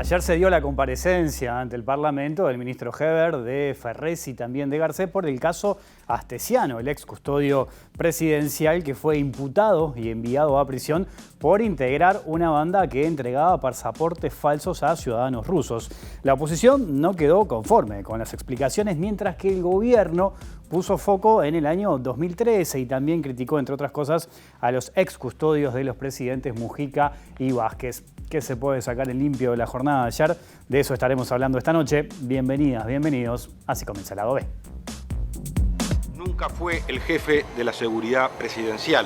Ayer se dio la comparecencia ante el Parlamento del ministro Heber, de Ferrés y también de Garcés por el caso Astesiano, el ex custodio presidencial que fue imputado y enviado a prisión por integrar una banda que entregaba pasaportes falsos a ciudadanos rusos. La oposición no quedó conforme con las explicaciones, mientras que el gobierno puso foco en el año 2013 y también criticó, entre otras cosas, a los ex custodios de los presidentes Mujica y Vázquez. ¿Qué se puede sacar en limpio de la jornada de ayer? De eso estaremos hablando esta noche. Bienvenidas, bienvenidos. Así comienza el lado B. Nunca fue el jefe de la seguridad presidencial.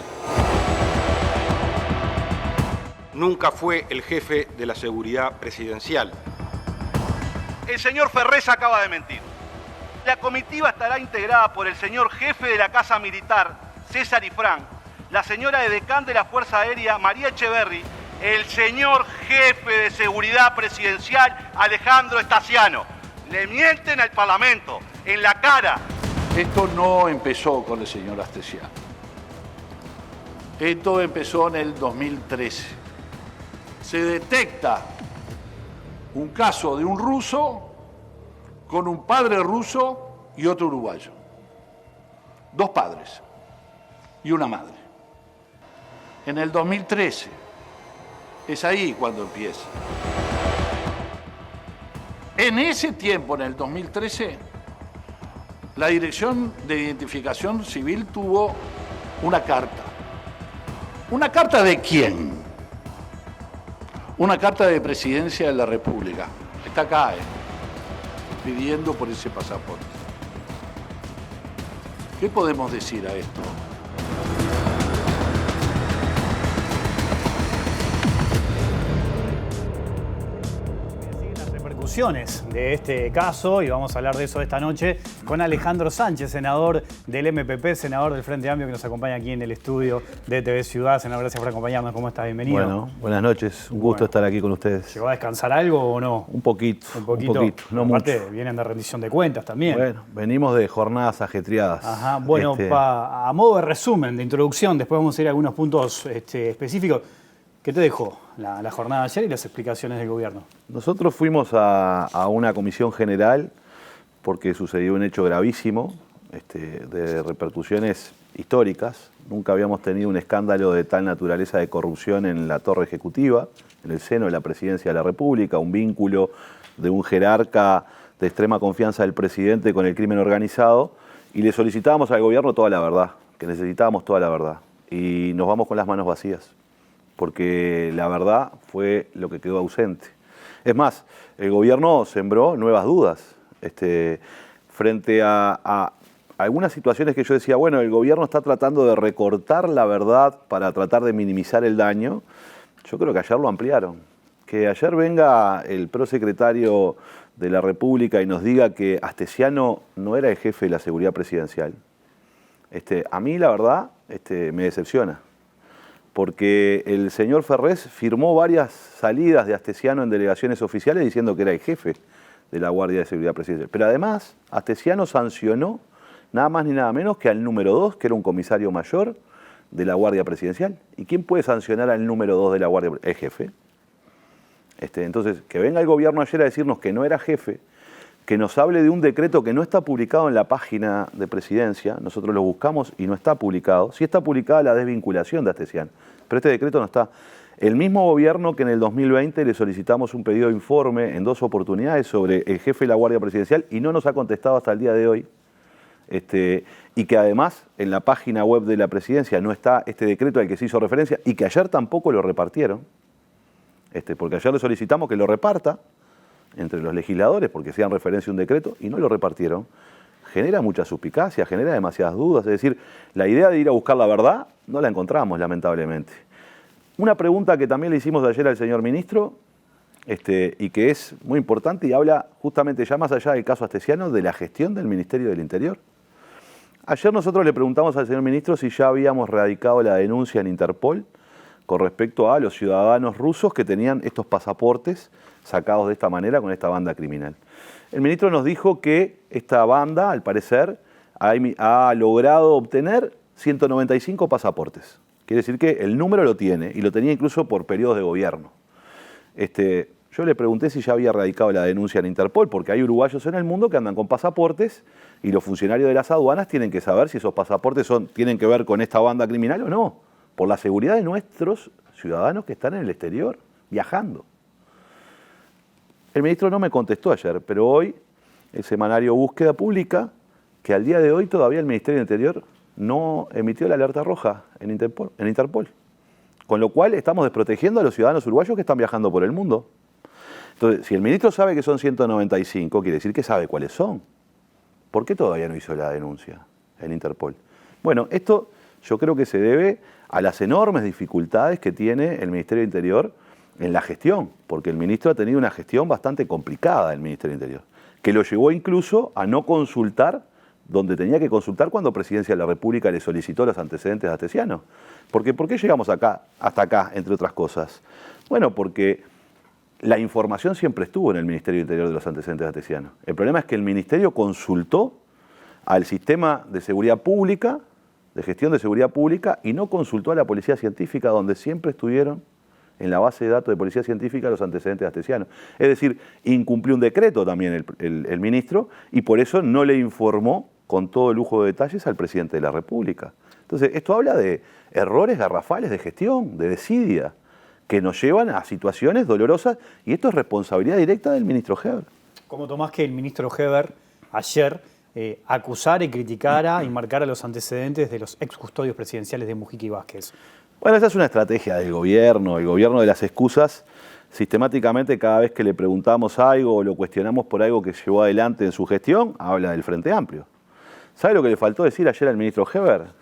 Nunca fue el jefe de la seguridad presidencial. El señor Ferrés acaba de mentir. La comitiva estará integrada por el señor jefe de la Casa Militar, César Ifrán, la señora edecán de la Fuerza Aérea, María Echeverri, el señor jefe de seguridad presidencial, Alejandro Astesiano. Le mienten al Parlamento, en la cara. Esto no empezó con el señor Astesiano. Esto empezó en el 2013. Se detecta un caso de un ruso con un padre ruso y otro uruguayo. Dos padres y una madre. En el 2013. Es ahí cuando empieza. En ese tiempo, en el 2013, la Dirección de Identificación Civil tuvo una carta. ¿Una carta de quién? Una carta de Presidencia de la República. Está acá, pidiendo por ese pasaporte. ¿Qué podemos decir a esto? De este caso, y vamos a hablar de eso esta noche con Alejandro Sánchez, senador del MPP, senador del Frente Amplio, que nos acompaña aquí en el estudio de TV Ciudad. Senador, gracias por acompañarnos. ¿Cómo estás? Bienvenido. Bueno, buenas noches. Un gusto estar aquí con ustedes. ¿Llegó a descansar algo o no? Un poquito, no Aparte, mucho. vienen de rendición de cuentas también. Bueno, venimos de jornadas ajetreadas. Ajá, bueno, a modo de resumen, de introducción, después vamos a ir a algunos puntos específicos. ¿Qué te dejó la jornada de ayer y las explicaciones del gobierno? Nosotros fuimos a una comisión general porque sucedió un hecho gravísimo, de repercusiones históricas. Nunca habíamos tenido un escándalo de tal naturaleza de corrupción en la torre ejecutiva, en el seno de la Presidencia de la República, un vínculo de un jerarca de extrema confianza del presidente con el crimen organizado, y le solicitábamos al gobierno toda la verdad, que necesitábamos toda la verdad. Y nos vamos con las manos vacías, porque la verdad fue lo que quedó ausente. Es más, el gobierno sembró nuevas dudas frente a algunas situaciones que yo decía, bueno, el gobierno está tratando de recortar la verdad para tratar de minimizar el daño. Yo creo que ayer lo ampliaron. Que ayer venga el prosecretario de la República y nos diga que Astesiano no era el jefe de la seguridad presidencial, a mí la verdad me decepciona. Porque el señor Ferrés firmó varias salidas de Astesiano en delegaciones oficiales diciendo que era el jefe de la Guardia de Seguridad Presidencial. Pero además, Astesiano sancionó nada más ni nada menos que al número 2, que era un comisario mayor de la Guardia Presidencial. ¿Y quién puede sancionar al número 2 de la Guardia Presidencial? El jefe. Entonces, que venga el gobierno ayer a decirnos que no era jefe, que nos hable de un decreto que no está publicado en la página de Presidencia, nosotros lo buscamos y no está publicado. Sí está publicada la desvinculación de Astesiano, pero este decreto no está. El mismo gobierno que en el 2020 le solicitamos un pedido de informe en 2 oportunidades sobre el jefe de la Guardia Presidencial y no nos ha contestado hasta el día de hoy. Y que además en la página web de la Presidencia no está este decreto al que se hizo referencia y que ayer tampoco lo repartieron, porque ayer le solicitamos que lo reparta entre los legisladores porque hacían referencia a un decreto y no lo repartieron. Genera mucha suspicacia, genera demasiadas dudas. Es decir, la idea de ir a buscar la verdad no la encontramos, lamentablemente. Una pregunta que también le hicimos ayer al señor ministro, y que es muy importante y habla justamente ya más allá del caso Astesiano de la gestión del Ministerio del Interior. Ayer nosotros le preguntamos al señor ministro si ya habíamos radicado la denuncia en Interpol con respecto a los ciudadanos rusos que tenían estos pasaportes sacados de esta manera con esta banda criminal. El ministro nos dijo que esta banda, al parecer, ha logrado obtener 195 pasaportes. Quiere decir que el número lo tiene, y lo tenía incluso por periodos de gobierno. Yo le pregunté si ya había radicado la denuncia en Interpol, porque hay uruguayos en el mundo que andan con pasaportes y los funcionarios de las aduanas tienen que saber si esos pasaportes tienen que ver con esta banda criminal o no, por la seguridad de nuestros ciudadanos que están en el exterior viajando. El ministro no me contestó ayer, pero hoy el semanario Búsqueda publica que al día de hoy todavía el Ministerio del Interior no emitió la alerta roja en Interpol. Con lo cual estamos desprotegiendo a los ciudadanos uruguayos que están viajando por el mundo. Entonces, si el ministro sabe que son 195, quiere decir que sabe cuáles son. ¿Por qué todavía no hizo la denuncia en Interpol? Bueno, esto yo creo que se debe a las enormes dificultades que tiene el Ministerio del Interior en la gestión, porque el ministro ha tenido una gestión bastante complicada del Ministerio del Interior, que lo llevó incluso a no consultar donde tenía que consultar cuando Presidencia de la República le solicitó los antecedentes de Astesiano. Porque, ¿por qué llegamos hasta acá, entre otras cosas? Bueno, porque la información siempre estuvo en el Ministerio del Interior de los antecedentes de Astesiano. El problema es que el Ministerio consultó al sistema de seguridad pública, de gestión de seguridad pública, y no consultó a la Policía Científica, donde siempre estuvieron en la base de datos de Policía Científica los antecedentes de Astesiano. Es decir, incumplió un decreto también el ministro, y por eso no le informó con todo lujo de detalles al presidente de la República. Entonces, esto habla de errores garrafales de gestión, de desidia, que nos llevan a situaciones dolorosas, y esto es responsabilidad directa del ministro Heber. ¿Cómo tomás que el ministro Heber ayer acusara y criticara y marcara los antecedentes de los excustodios presidenciales de Mujica y Vázquez? Bueno, esa es una estrategia del gobierno, el gobierno de las excusas. Sistemáticamente, cada vez que le preguntamos algo o lo cuestionamos por algo que llevó adelante en su gestión, habla del Frente Amplio. ¿Sabe lo que le faltó decir ayer al ministro Heber?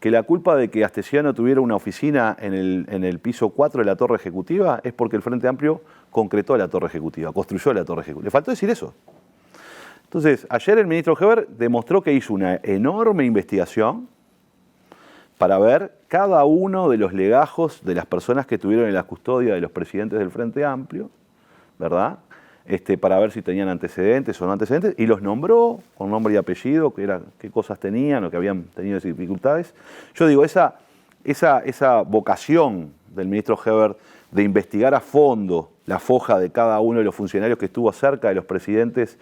Que la culpa de que Astesiano tuviera una oficina en el piso 4 de la torre ejecutiva es porque el Frente Amplio concretó la torre ejecutiva, construyó la torre ejecutiva. Le faltó decir eso. Entonces, ayer el ministro Heber demostró que hizo una enorme investigación para ver cada uno de los legajos de las personas que estuvieron en la custodia de los presidentes del Frente Amplio, ¿verdad? Para ver si tenían antecedentes o no antecedentes, y los nombró con nombre y apellido, qué cosas tenían o que habían tenido dificultades. Yo digo, esa vocación del ministro Heber de investigar a fondo la foja de cada uno de los funcionarios que estuvo cerca de los presidentes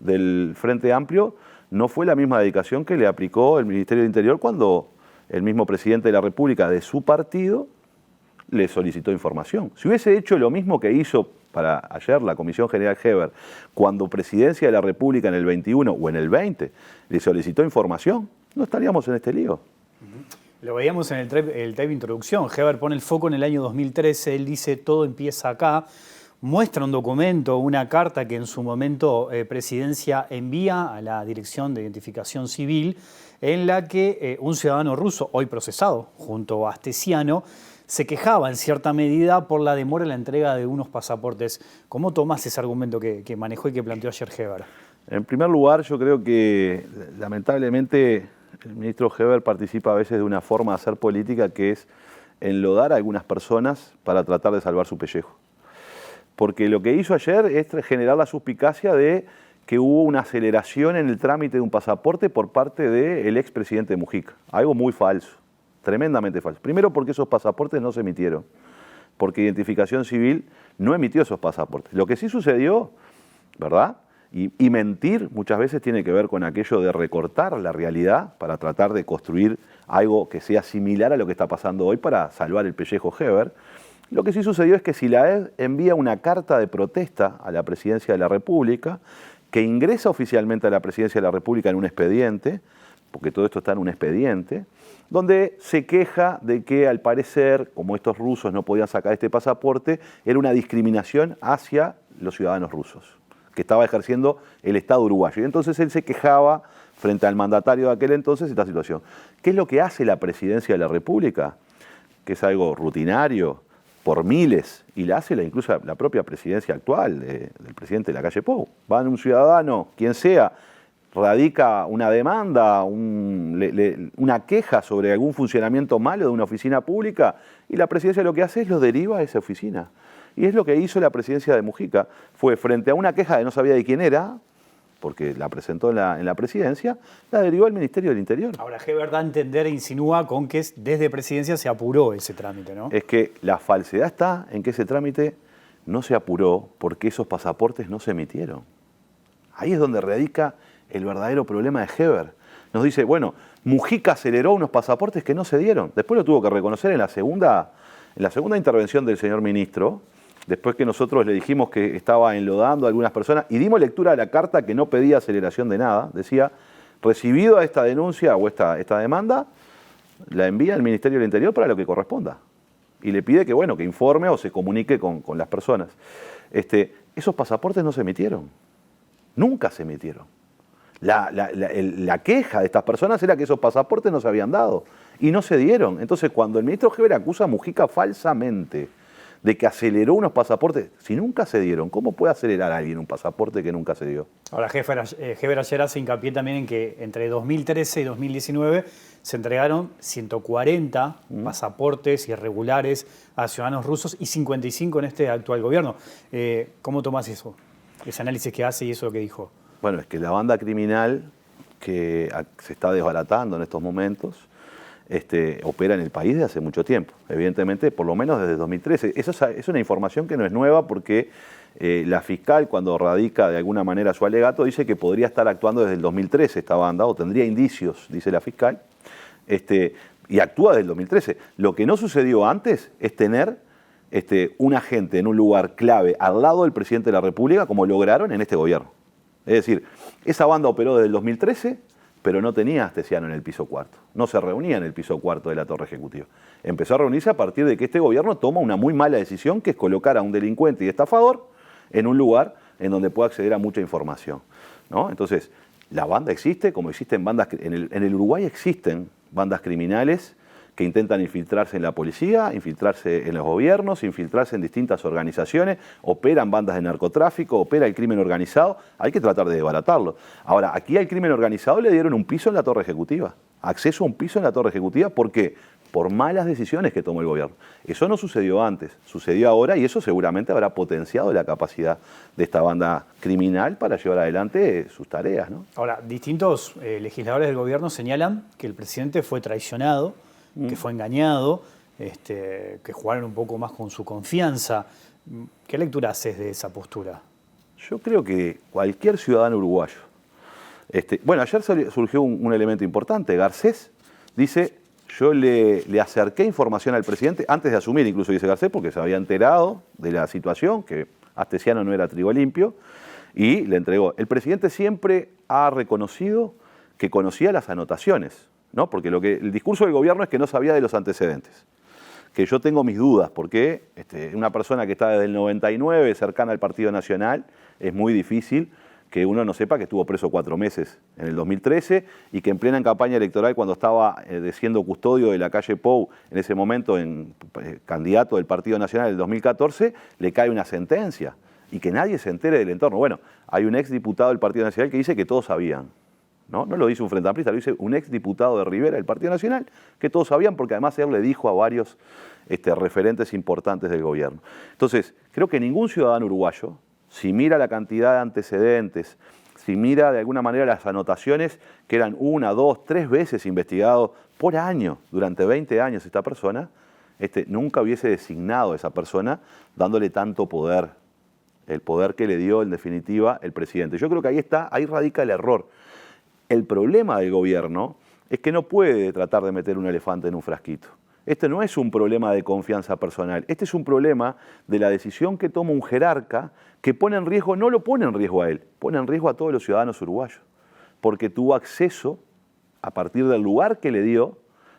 del Frente Amplio, no fue la misma dedicación que le aplicó el Ministerio del Interior cuando el mismo presidente de la República de su partido le solicitó información. Si hubiese hecho lo mismo que hizo para ayer la Comisión General Heber, cuando Presidencia de la República en el 21 o en el 20 le solicitó información, no estaríamos en este lío. Lo veíamos en el tape de introducción. Heber pone el foco en el año 2013, él dice todo empieza acá, muestra un documento, una carta que en su momento Presidencia envía a la Dirección de Identificación Civil, en la que un ciudadano ruso, hoy procesado junto a Astesiano, se quejaba en cierta medida por la demora en la entrega de unos pasaportes. ¿Cómo tomás ese argumento que manejó y que planteó ayer Heber? En primer lugar, yo creo que lamentablemente el ministro Heber participa a veces de una forma de hacer política que es enlodar a algunas personas para tratar de salvar su pellejo. Porque lo que hizo ayer es generar la suspicacia de que hubo una aceleración en el trámite de un pasaporte por parte del expresidente Mujica. Algo muy falso. Tremendamente falso. Primero porque esos pasaportes no se emitieron, porque Identificación Civil no emitió esos pasaportes. Lo que sí sucedió, ¿verdad? Y mentir muchas veces tiene que ver con aquello de recortar la realidad para tratar de construir algo que sea similar a lo que está pasando hoy para salvar el pellejo Heber. Lo que sí sucedió es que SILAED envía una carta de protesta a la Presidencia de la República, que ingresa oficialmente a la Presidencia de la República en un expediente, porque todo esto está en un expediente, donde se queja de que al parecer, como estos rusos no podían sacar este pasaporte, era una discriminación hacia los ciudadanos rusos, que estaba ejerciendo el Estado uruguayo. Y entonces él se quejaba frente al mandatario de aquel entonces esta situación. ¿Qué es lo que hace la Presidencia de la República? Que es algo rutinario, por miles, y la hace incluso la propia presidencia actual del presidente de la calle Pou. Va un ciudadano, quien sea, radica una demanda, una queja sobre algún funcionamiento malo de una oficina pública, y la presidencia lo que hace es lo deriva a esa oficina. Y es lo que hizo la presidencia de Mujica. Fue frente a una queja de no sabía de quién era, porque la presentó en la presidencia, la derivó al Ministerio del Interior. Ahora, Heber da a entender e insinúa con que desde Presidencia se apuró ese trámite, ¿no? Es que la falsedad está en que ese trámite no se apuró porque esos pasaportes no se emitieron. Ahí es donde radica el verdadero problema de Heber. Nos dice, bueno, Mujica aceleró unos pasaportes que no se dieron. Después lo tuvo que reconocer en la segunda intervención del señor ministro, después que nosotros le dijimos que estaba enlodando a algunas personas y dimos lectura a la carta que no pedía aceleración de nada. Decía, recibido a esta denuncia o esta demanda, la envía al Ministerio del Interior para lo que corresponda. Y le pide que, bueno, que informe o se comunique con las personas. Esos pasaportes no se emitieron. Nunca se emitieron. La queja de estas personas era que esos pasaportes no se habían dado y no se dieron. Entonces, cuando el ministro Heber acusa a Mujica falsamente de que aceleró unos pasaportes, si nunca se dieron, ¿cómo puede acelerar a alguien un pasaporte que nunca se dio? Ahora, Heber ayer hace hincapié también en que entre 2013 y 2019 se entregaron 140 pasaportes irregulares a ciudadanos rusos y 55 en este actual gobierno. ¿Cómo tomás eso? Ese análisis que hace y eso que dijo. Bueno, es que la banda criminal que se está desbaratando en estos momentos opera en el país desde hace mucho tiempo. Evidentemente, por lo menos desde 2013. Eso es una información que no es nueva porque la fiscal, cuando radica de alguna manera su alegato, dice que podría estar actuando desde el 2013 esta banda, o tendría indicios, dice la fiscal, y actúa desde el 2013. Lo que no sucedió antes es tener un agente en un lugar clave al lado del presidente de la República, como lograron en este gobierno. Es decir, esa banda operó desde el 2013, pero no tenía a Astesiano en el piso cuarto. No se reunía en el piso cuarto de la Torre Ejecutiva. Empezó a reunirse a partir de que este gobierno toma una muy mala decisión, que es colocar a un delincuente y estafador en un lugar en donde pueda acceder a mucha información, ¿no? Entonces, la banda existe, como existen bandas, en el Uruguay existen bandas criminales que intentan infiltrarse en la policía, infiltrarse en los gobiernos, infiltrarse en distintas organizaciones, operan bandas de narcotráfico, opera el crimen organizado, hay que tratar de desbaratarlo. Ahora, aquí al crimen organizado le dieron un piso en la Torre Ejecutiva, acceso a un piso en la Torre Ejecutiva, ¿por qué? Por malas decisiones que tomó el gobierno. Eso no sucedió antes, sucedió ahora y eso seguramente habrá potenciado la capacidad de esta banda criminal para llevar adelante sus tareas, ¿no? Ahora, distintos legisladores del gobierno señalan que el presidente fue traicionado, que fue engañado, que jugaron un poco más con su confianza. ¿Qué lectura haces de esa postura? Yo creo que cualquier ciudadano uruguayo... bueno, ayer surgió un elemento importante. Garcés dice, yo le acerqué información al presidente, antes de asumir incluso, dice Garcés, porque se había enterado de la situación, que Astesiano no era trigo limpio, y le entregó. El presidente siempre ha reconocido que conocía las anotaciones, ¿no? Porque el discurso del gobierno es que no sabía de los antecedentes. Que yo tengo mis dudas, porque una persona que está desde el 99 cercana al Partido Nacional, es muy difícil que uno no sepa que estuvo preso 4 meses en el 2013 y que en plena campaña electoral, cuando estaba siendo custodio de la calle Pou, en ese momento candidato del Partido Nacional en el 2014, le cae una sentencia y que nadie se entere del entorno. Bueno, hay un exdiputado del Partido Nacional que dice que todos sabían. No lo dice un frente amplista, lo dice un exdiputado de Rivera del Partido Nacional, que todos sabían porque además él le dijo a varios referentes importantes del gobierno. Entonces, creo que ningún ciudadano uruguayo, si mira la cantidad de antecedentes, si mira de alguna manera las anotaciones que eran 1, 2, 3 veces investigado por año, durante 20 años esta persona, nunca hubiese designado a esa persona dándole tanto poder, el poder que le dio en definitiva el presidente. Yo creo que ahí radica el error. El problema del gobierno es que no puede tratar de meter un elefante en un frasquito. Este no es un problema de confianza personal, este es un problema de la decisión que toma un jerarca que pone en riesgo, no lo pone en riesgo a él, pone en riesgo a todos los ciudadanos uruguayos, porque tuvo acceso, a partir del lugar que le dio,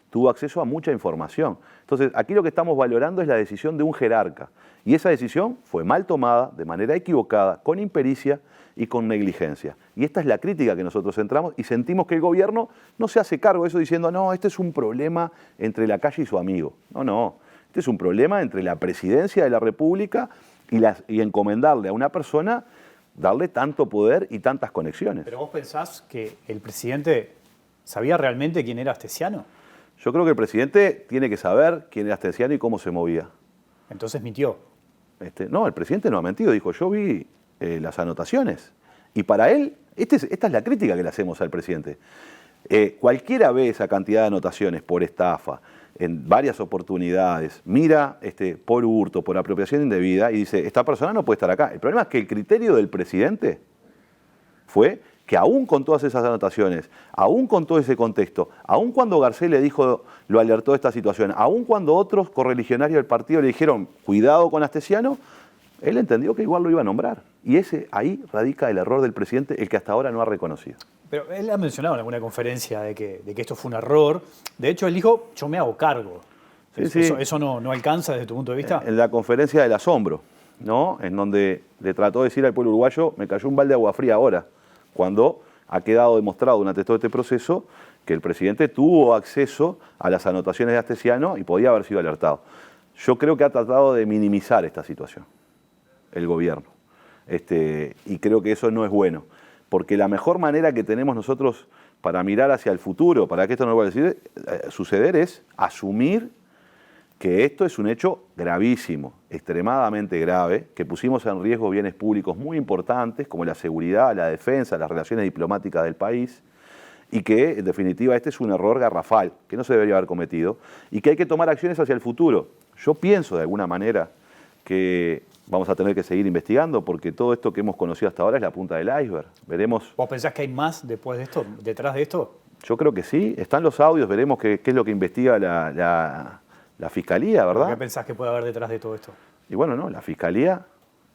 tuvo acceso a mucha información. Entonces, aquí lo que estamos valorando es la decisión de un jerarca, y esa decisión fue mal tomada, de manera equivocada, con impericia y con negligencia. Y esta es la crítica que nosotros centramos y sentimos que el gobierno no se hace cargo de eso diciendo, no, este es un problema entre la calle y su amigo. No, este es un problema entre la presidencia de la República y encomendarle a una persona, darle tanto poder y tantas conexiones. ¿Pero vos pensás que el presidente sabía realmente quién era Astesiano? Yo creo que el presidente tiene que saber quién era Astesiano y cómo se movía. Entonces mintió. No, el presidente no ha mentido, dijo, yo vi las anotaciones. Y para él, esta es la crítica que le hacemos al presidente. Cualquiera ve esa cantidad de anotaciones por estafa, en varias oportunidades, mira por hurto, por apropiación indebida y dice, esta persona no puede estar acá. El problema es que el criterio del presidente fue que aún con todas esas anotaciones, aún con todo ese contexto, aún cuando Garcés le dijo, lo alertó de esta situación, aún cuando otros correligionarios del partido le dijeron, cuidado con Astesiano, él entendió que igual lo iba a nombrar. Y ahí radica el error del presidente, el que hasta ahora no ha reconocido. Pero él ha mencionado en alguna conferencia de que esto fue un error. De hecho, él dijo, yo me hago cargo. Sí, ¿Eso no alcanza desde tu punto de vista? En la conferencia del asombro, ¿no? En donde le trató de decir al pueblo uruguayo, me cayó un balde de agua fría ahora, cuando ha quedado demostrado durante todo este proceso que el presidente tuvo acceso a las anotaciones de Astesiano y podía haber sido alertado. Yo creo que ha tratado de minimizar esta situación, el gobierno. Y creo que eso no es bueno, porque la mejor manera que tenemos nosotros para mirar hacia el futuro, para que esto no vuelva a suceder, es asumir que esto es un hecho gravísimo, extremadamente grave, que pusimos en riesgo bienes públicos muy importantes, como la seguridad, la defensa, las relaciones diplomáticas del país, y que, en definitiva, este es un error garrafal, que no se debería haber cometido, y que hay que tomar acciones hacia el futuro. Yo pienso, de alguna manera, que vamos a tener que seguir investigando, porque todo esto que hemos conocido hasta ahora es la punta del iceberg. Veremos. ¿Vos pensás que hay más después de esto, detrás de esto? Yo creo que sí. Están los audios, veremos qué es lo que investiga la Fiscalía, ¿verdad? ¿Qué pensás que puede haber detrás de todo esto? Y bueno, no, la Fiscalía,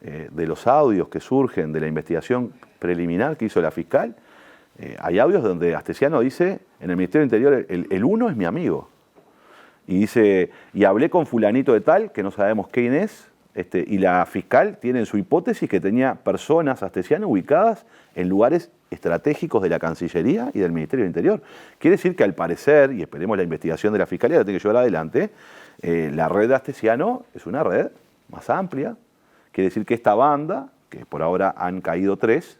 de los audios que surgen de la investigación preliminar que hizo la fiscal, hay audios donde Astesiano dice, en el Ministerio del Interior, el uno es mi amigo. Y dice, y hablé con fulanito de tal, que no sabemos quién es, y la fiscal tiene en su hipótesis que tenía personas Astesiano ubicadas en lugares estratégicos de la Cancillería y del Ministerio del Interior. Quiere decir que al parecer, y esperemos la investigación de la Fiscalía, la tiene que llevar adelante, la red de Astesiano es una red más amplia. Quiere decir que esta banda, que por ahora han caído 3,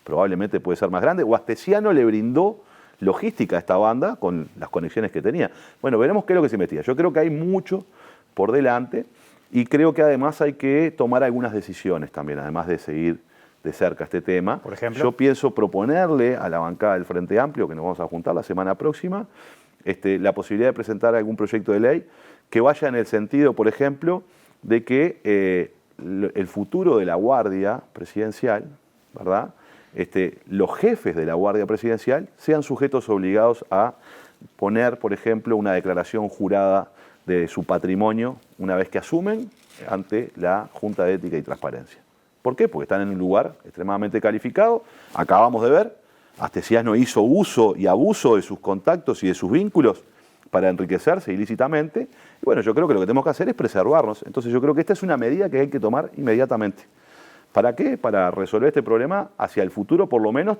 probablemente puede ser más grande, o Astesiano le brindó logística a esta banda con las conexiones que tenía. Bueno, veremos qué es lo que se investiga. Yo creo que hay mucho por delante y creo que además hay que tomar algunas decisiones también, además de seguir de cerca este tema. Por ejemplo, yo pienso proponerle a la bancada del Frente Amplio, que nos vamos a juntar la semana próxima, la posibilidad de presentar algún proyecto de ley que vaya en el sentido, por ejemplo, de que el futuro de la Guardia Presidencial, ¿verdad?, los jefes de la Guardia Presidencial sean sujetos obligados a poner, por ejemplo, una declaración jurada de su patrimonio una vez que asumen ante la Junta de Ética y Transparencia. ¿Por qué? Porque están en un lugar extremadamente calificado. Acabamos de ver, Astesiano hizo uso y abuso de sus contactos y de sus vínculos para enriquecerse ilícitamente. Y bueno, yo creo que lo que tenemos que hacer es preservarnos. Entonces yo creo que esta es una medida que hay que tomar inmediatamente. ¿Para qué? Para resolver este problema hacia el futuro, por lo menos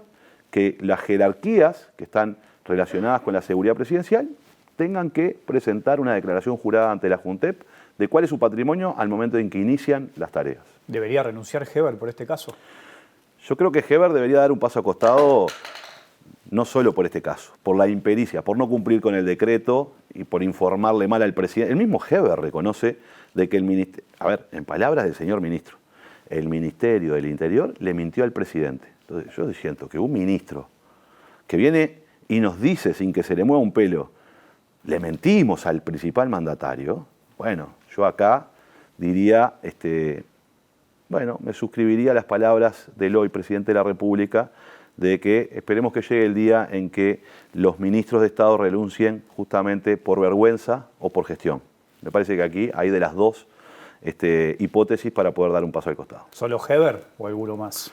que las jerarquías que están relacionadas con la seguridad presidencial tengan que presentar una declaración jurada ante la JUNTEP de cuál es su patrimonio al momento en que inician las tareas. ¿Debería renunciar Heber por este caso? Yo creo que Heber debería dar un paso a costado, no solo por este caso, por la impericia, por no cumplir con el decreto y por informarle mal al presidente. El mismo Heber reconoce de que el ministerio, a ver, en palabras del señor ministro, el Ministerio del Interior le mintió al presidente. Entonces yo siento que un ministro que viene y nos dice sin que se le mueva un pelo, le mentimos al principal mandatario, bueno, yo acá diría, bueno, me suscribiría a las palabras del hoy presidente de la República de que esperemos que llegue el día en que los ministros de Estado renuncien justamente por vergüenza o por gestión. Me parece que aquí hay de las dos hipótesis para poder dar un paso al costado. ¿Solo Heber o alguno más?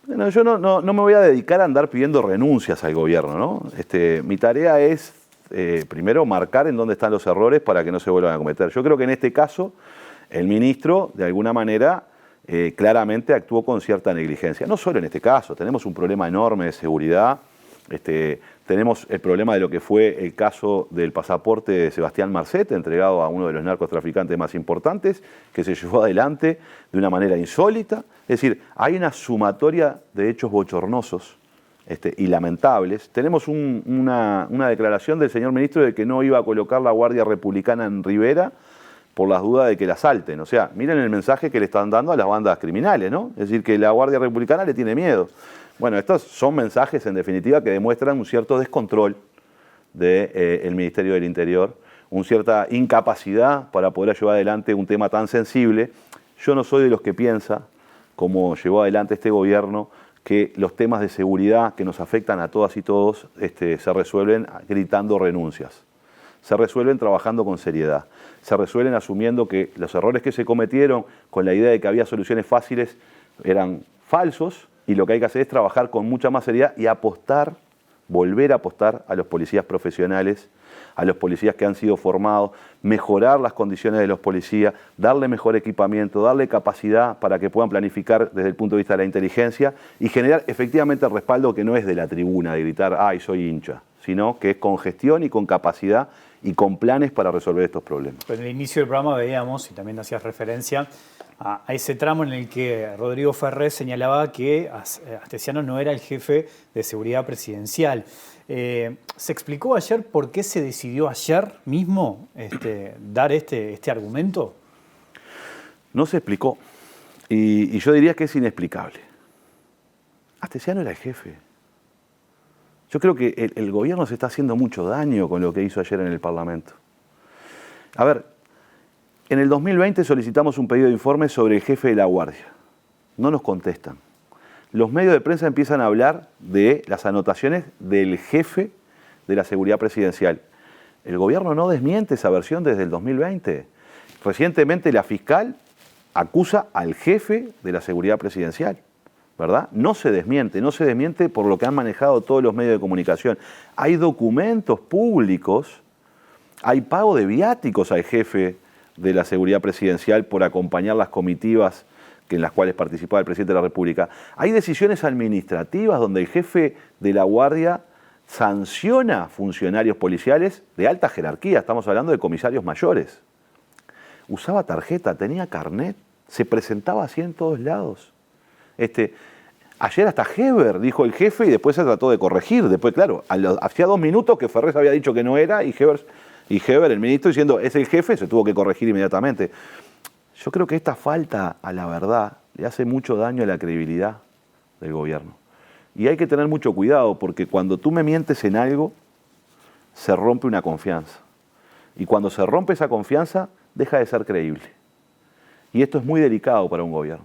Bueno, yo no me voy a dedicar a andar pidiendo renuncias al gobierno, ¿no? Mi tarea es, primero, marcar en dónde están los errores para que no se vuelvan a cometer. Yo creo que en este caso, el ministro, de alguna manera, claramente actuó con cierta negligencia. No solo en este caso, tenemos un problema enorme de seguridad, tenemos el problema de lo que fue el caso del pasaporte de Sebastián Marcet, entregado a uno de los narcotraficantes más importantes, que se llevó adelante de una manera insólita. Es decir, hay una sumatoria de hechos bochornosos y lamentables. Tenemos una declaración del señor ministro de que no iba a colocar la Guardia Republicana en Rivera por las dudas de que la asalten. O sea, miren el mensaje que le están dando a las bandas criminales, ¿no? Es decir, que la Guardia Republicana le tiene miedo. Bueno, estos son mensajes, en definitiva, que demuestran un cierto descontrol del Ministerio del Interior, una cierta incapacidad para poder llevar adelante un tema tan sensible. Yo no soy de los que piensa, como llevó adelante este gobierno, que los temas de seguridad que nos afectan a todas y todos se resuelven gritando renuncias. Se resuelven trabajando con seriedad. Se resuelven asumiendo que los errores que se cometieron con la idea de que había soluciones fáciles eran falsos, y lo que hay que hacer es trabajar con mucha más seriedad y apostar, volver a apostar a los policías profesionales, a los policías que han sido formados, mejorar las condiciones de los policías, darle mejor equipamiento, darle capacidad para que puedan planificar desde el punto de vista de la inteligencia y generar efectivamente el respaldo que no es de la tribuna, de gritar, ¡ay, soy hincha!, sino que es con gestión y con capacidad y con planes para resolver estos problemas. En el inicio del programa veíamos, y también hacías referencia, a ese tramo en el que Rodrigo Ferré señalaba que Astesiano no era el jefe de seguridad presidencial. ¿Se explicó ayer por qué se decidió ayer mismo dar este argumento? No se explicó. Y yo diría que es inexplicable. Astesiano era el jefe. Yo creo que el gobierno se está haciendo mucho daño con lo que hizo ayer en el Parlamento. A ver, en el 2020 solicitamos un pedido de informe sobre el jefe de la Guardia. No nos contestan. Los medios de prensa empiezan a hablar de las anotaciones del jefe de la seguridad presidencial. El gobierno no desmiente esa versión desde el 2020. Recientemente la fiscal acusa al jefe de la seguridad presidencial, ¿verdad? No se desmiente por lo que han manejado todos los medios de comunicación. Hay documentos públicos, hay pago de viáticos al jefe de la seguridad presidencial por acompañar las comitivas en las cuales participaba el presidente de la República. Hay decisiones administrativas donde el jefe de la Guardia sanciona funcionarios policiales de alta jerarquía, estamos hablando de comisarios mayores. Usaba tarjeta, tenía carnet, se presentaba así en todos lados. Ayer hasta Heber dijo el jefe y después se trató de corregir. Después, claro, hacía 2 minutos que Ferré había dicho que no era y Heber, el ministro, diciendo es el jefe, se tuvo que corregir inmediatamente. Yo creo que esta falta a la verdad le hace mucho daño a la credibilidad del gobierno. Y hay que tener mucho cuidado porque cuando tú me mientes en algo, se rompe una confianza. Y cuando se rompe esa confianza, deja de ser creíble. Y esto es muy delicado para un gobierno.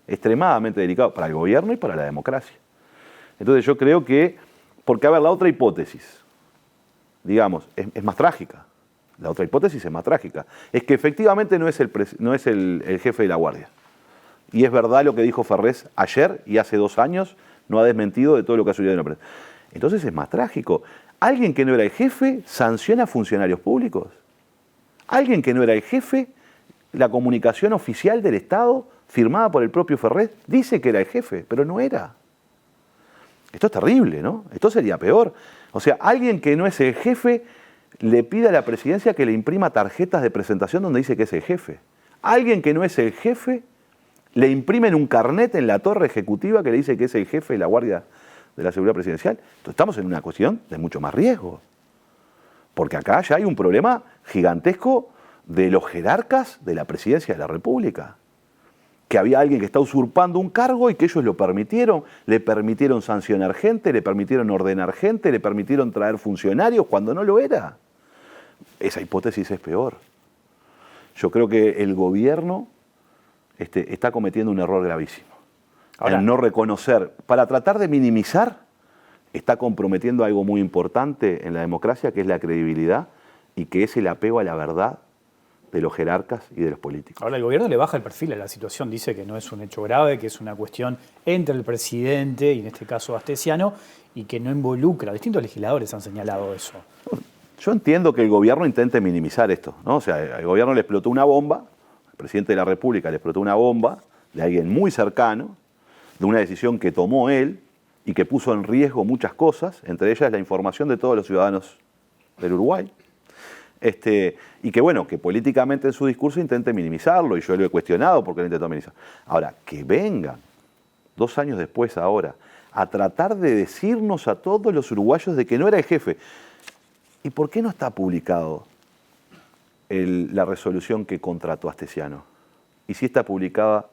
Extremadamente delicado para el gobierno y para la democracia. Entonces yo creo que, porque a ver, la otra hipótesis, digamos, es más trágica. La otra hipótesis es más trágica. Es que efectivamente no es el jefe de la Guardia. Y es verdad lo que dijo Ferrés ayer y hace 2 años no ha desmentido de todo lo que ha sucedido en la prensa. Entonces es más trágico. Alguien que no era el jefe sanciona a funcionarios públicos. Alguien que no era el jefe, la comunicación oficial del Estado, firmada por el propio Ferrés, dice que era el jefe, pero no era. Esto es terrible, ¿no? Esto sería peor. O sea, alguien que no es el jefe le pide a la presidencia que le imprima tarjetas de presentación donde dice que es el jefe. Alguien que no es el jefe le imprimen un carnet en la torre ejecutiva que le dice que es el jefe de la Guardia de la Seguridad Presidencial. Entonces estamos en una cuestión de mucho más riesgo. Porque acá ya hay un problema gigantesco de los jerarcas de la presidencia de la República. Que había alguien que está usurpando un cargo y que ellos lo permitieron, le permitieron sancionar gente, le permitieron ordenar gente, le permitieron traer funcionarios cuando no lo era. Esa hipótesis es peor. Yo creo que el gobierno está cometiendo un error gravísimo. Ahora, en no reconocer, para tratar de minimizar, está comprometiendo algo muy importante en la democracia, que es la credibilidad y que es el apego a la verdad de los jerarcas y de los políticos. Ahora el gobierno le baja el perfil a la situación, dice que no es un hecho grave, que es una cuestión entre el presidente, y en este caso Astesiano, y que no involucra. Distintos legisladores han señalado eso. Yo entiendo que el gobierno intente minimizar esto, ¿no? O sea, el gobierno le explotó una bomba, el presidente de la República le explotó una bomba de alguien muy cercano, de una decisión que tomó él y que puso en riesgo muchas cosas, entre ellas la información de todos los ciudadanos del Uruguay. Y que bueno, que políticamente en su discurso intente minimizarlo, y yo lo he cuestionado porque lo intentó minimizar. Ahora, que vengan 2 años después ahora a tratar de decirnos a todos los uruguayos de que no era el jefe. ¿Y por qué no está publicado la resolución que contrató a Astesiano? Y sí está publicada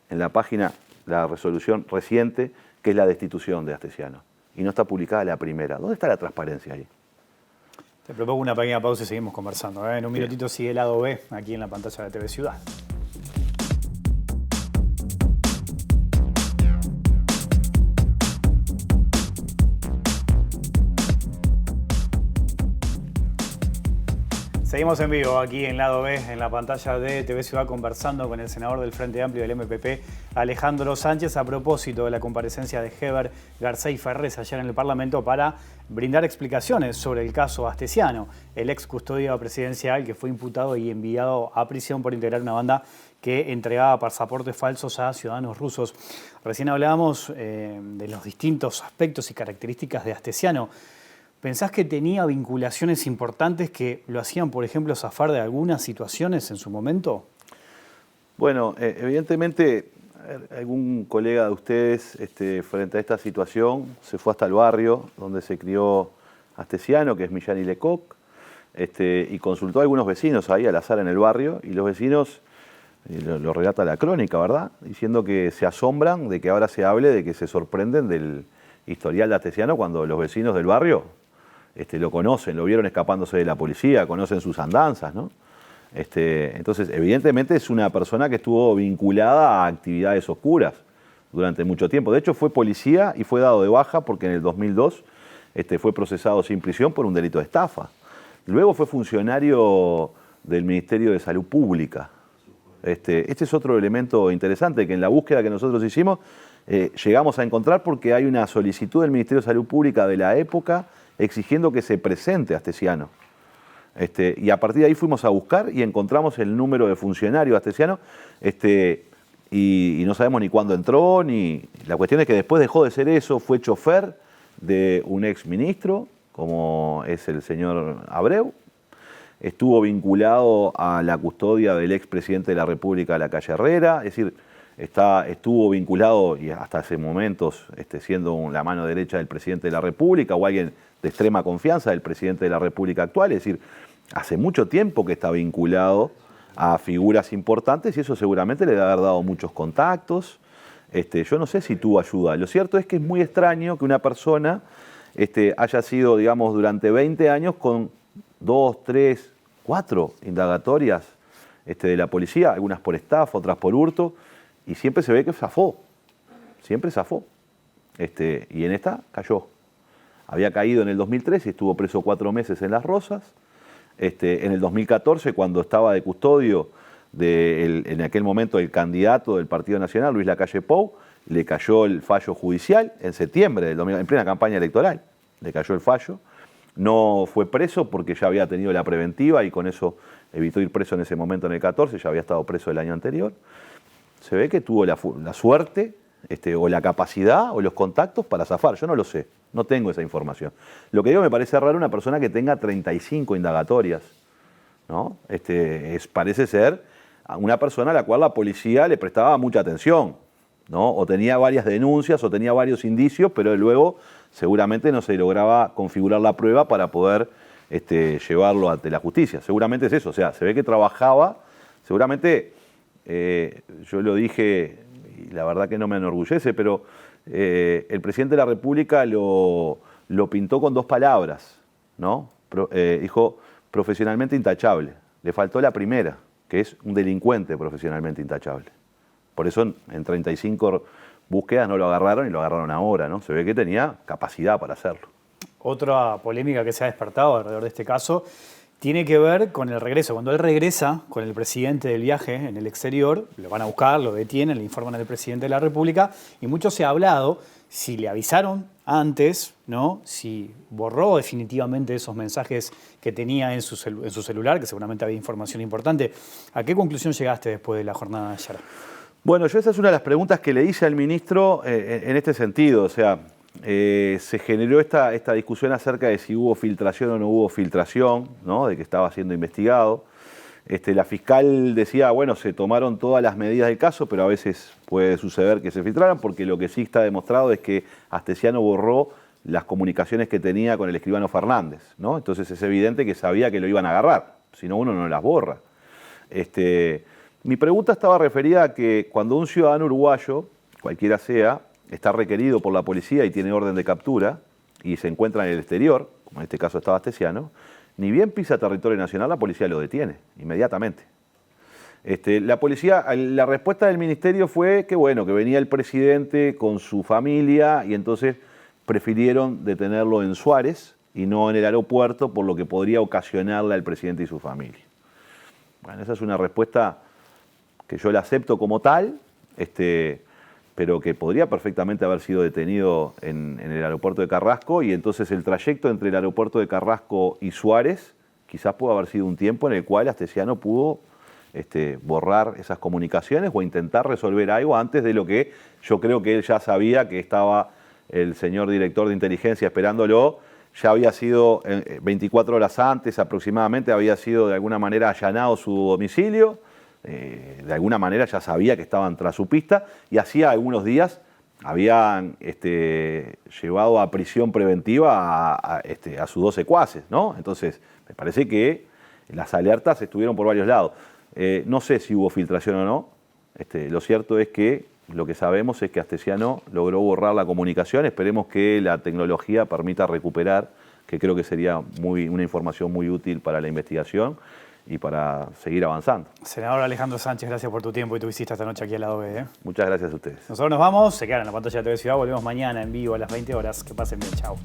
en la página la resolución reciente, que es la destitución de Astesiano. Y no está publicada la primera. ¿Dónde está la transparencia ahí? Te propongo una pequeña pausa y seguimos conversando. En un minutito sigue el lado B aquí en la pantalla de TV Ciudad. Seguimos en vivo aquí en Lado B, en la pantalla de TV Ciudad, conversando con el senador del Frente Amplio del MPP, Alejandro Sánchez, a propósito de la comparecencia de Heber, Garcés y Ferrés ayer en el Parlamento para brindar explicaciones sobre el caso Astesiano, el ex custodio presidencial que fue imputado y enviado a prisión por integrar una banda que entregaba pasaportes falsos a ciudadanos rusos. Recién hablábamos de los distintos aspectos y características de Astesiano. ¿Pensás que tenía vinculaciones importantes que lo hacían, por ejemplo, zafar de algunas situaciones en su momento? Bueno, evidentemente algún colega de ustedes frente a esta situación se fue hasta el barrio donde se crió Astesiano, que es Millán y Lecoq, y consultó a algunos vecinos ahí al azar en el barrio, y los vecinos, lo relata la crónica, ¿verdad?, diciendo que se asombran de que ahora se hable, de que se sorprenden del historial de Astesiano cuando los vecinos del barrio lo conocen, lo vieron escapándose de la policía, conocen sus andanzas, ¿no? Entonces, evidentemente es una persona que estuvo vinculada a actividades oscuras durante mucho tiempo. De hecho, fue policía y fue dado de baja porque en el 2002 fue procesado sin prisión por un delito de estafa. Luego fue funcionario del Ministerio de Salud Pública. Este es otro elemento interesante que en la búsqueda que nosotros hicimos llegamos a encontrar, porque hay una solicitud del Ministerio de Salud Pública de la época exigiendo que se presente Astesiano. Y a partir de ahí fuimos a buscar y encontramos el número de funcionario Astesiano, y no sabemos ni cuándo entró, ni... La cuestión es que después dejó de ser eso, fue chofer de un ex ministro, como es el señor Abreu, estuvo vinculado a la custodia del expresidente de la República, Lacalle Herrera, es decir, estuvo vinculado, y hasta hace momentos siendo la mano derecha del presidente de la República o alguien de extrema confianza del presidente de la República actual. Es decir, hace mucho tiempo que está vinculado a figuras importantes y eso seguramente le debe haber dado muchos contactos. Yo no sé si tuvo ayuda. Lo cierto es que es muy extraño que una persona haya sido, digamos, durante 20 años con 2, 3, 4 indagatorias de la policía, algunas por estafa, otras por hurto, y siempre se ve que zafó, siempre zafó. Y en esta cayó. Había caído en el 2013 y estuvo preso 4 meses en Las Rosas. En el 2014, cuando estaba de custodio en aquel momento el candidato del Partido Nacional, Luis Lacalle Pou, le cayó el fallo judicial en septiembre del 2000, en plena campaña electoral. Le cayó el fallo. No fue preso porque ya había tenido la preventiva y con eso evitó ir preso en ese momento en el 14, ya había estado preso el año anterior. Se ve que tuvo la suerte o la capacidad o los contactos para zafar. Yo no lo sé, no tengo esa información. Lo que digo, me parece raro una persona que tenga 35 indagatorias, ¿no? Parece ser una persona a la cual la policía le prestaba mucha atención, ¿no? O tenía varias denuncias o tenía varios indicios, pero luego seguramente no se lograba configurar la prueba para poder llevarlo ante la justicia. Seguramente es eso, o sea, se ve que trabajaba, seguramente, yo lo dije, y la verdad que no me enorgullece, pero el presidente de la República lo pintó con 2 palabras, ¿no? Dijo profesionalmente intachable. Le faltó la primera, que es un delincuente profesionalmente intachable. Por eso en 35 búsquedas no lo agarraron y lo agarraron ahora, ¿no? Se ve que tenía capacidad para hacerlo. Otra polémica que se ha despertado alrededor de este caso tiene que ver con el regreso. Cuando él regresa con el presidente del viaje en el exterior, lo van a buscar, lo detienen, le informan al presidente de la República y mucho se ha hablado si le avisaron antes, ¿no? Si borró definitivamente esos mensajes que tenía en su celular, que seguramente había información importante. ¿A qué conclusión llegaste después de la jornada de ayer? Bueno, esa es una de las preguntas que le hice al ministro en este sentido. O sea, se generó esta discusión acerca de si hubo filtración o no hubo filtración, ¿no? De que estaba siendo investigado. La fiscal decía, bueno, se tomaron todas las medidas del caso, pero a veces puede suceder que se filtraran, porque lo que sí está demostrado es que Astesiano borró las comunicaciones que tenía con el escribano Fernández, ¿no? Entonces es evidente que sabía que lo iban a agarrar, si no uno no las borra. Mi pregunta estaba referida a que cuando un ciudadano uruguayo, cualquiera sea, está requerido por la policía y tiene orden de captura y se encuentra en el exterior, como en este caso estaba Astesiano, ni bien pisa territorio nacional, la policía lo detiene inmediatamente. La policía, la respuesta del ministerio fue que bueno, que venía el presidente con su familia y entonces prefirieron detenerlo en Suárez y no en el aeropuerto, por lo que podría ocasionarle al presidente y su familia. Bueno, esa es una respuesta que yo la acepto como tal, pero que podría perfectamente haber sido detenido en el aeropuerto de Carrasco, y entonces el trayecto entre el aeropuerto de Carrasco y Suárez quizás pudo haber sido un tiempo en el cual Astesiano pudo borrar esas comunicaciones o intentar resolver algo antes de lo que yo creo que él ya sabía, que estaba el señor director de inteligencia esperándolo. Ya había sido 24 horas antes aproximadamente, había sido de alguna manera allanado su domicilio, de alguna manera ya sabía que estaban tras su pista, y hacía algunos días habían llevado a prisión preventiva a sus 2 secuaces, ¿no? Entonces, me parece que las alertas estuvieron por varios lados. No sé si hubo filtración o no. Lo cierto es que lo que sabemos es que Astesiano logró borrar la comunicación. Esperemos que la tecnología permita recuperar, que creo que sería una información muy útil para la investigación y para seguir avanzando. Senador Alejandro Sánchez, gracias por tu tiempo y tu visita esta noche aquí al lado B. Muchas gracias a ustedes. Nosotros nos vamos, se quedan en la pantalla de TV Ciudad, volvemos mañana en vivo a las 20 horas. Que pasen bien, chao.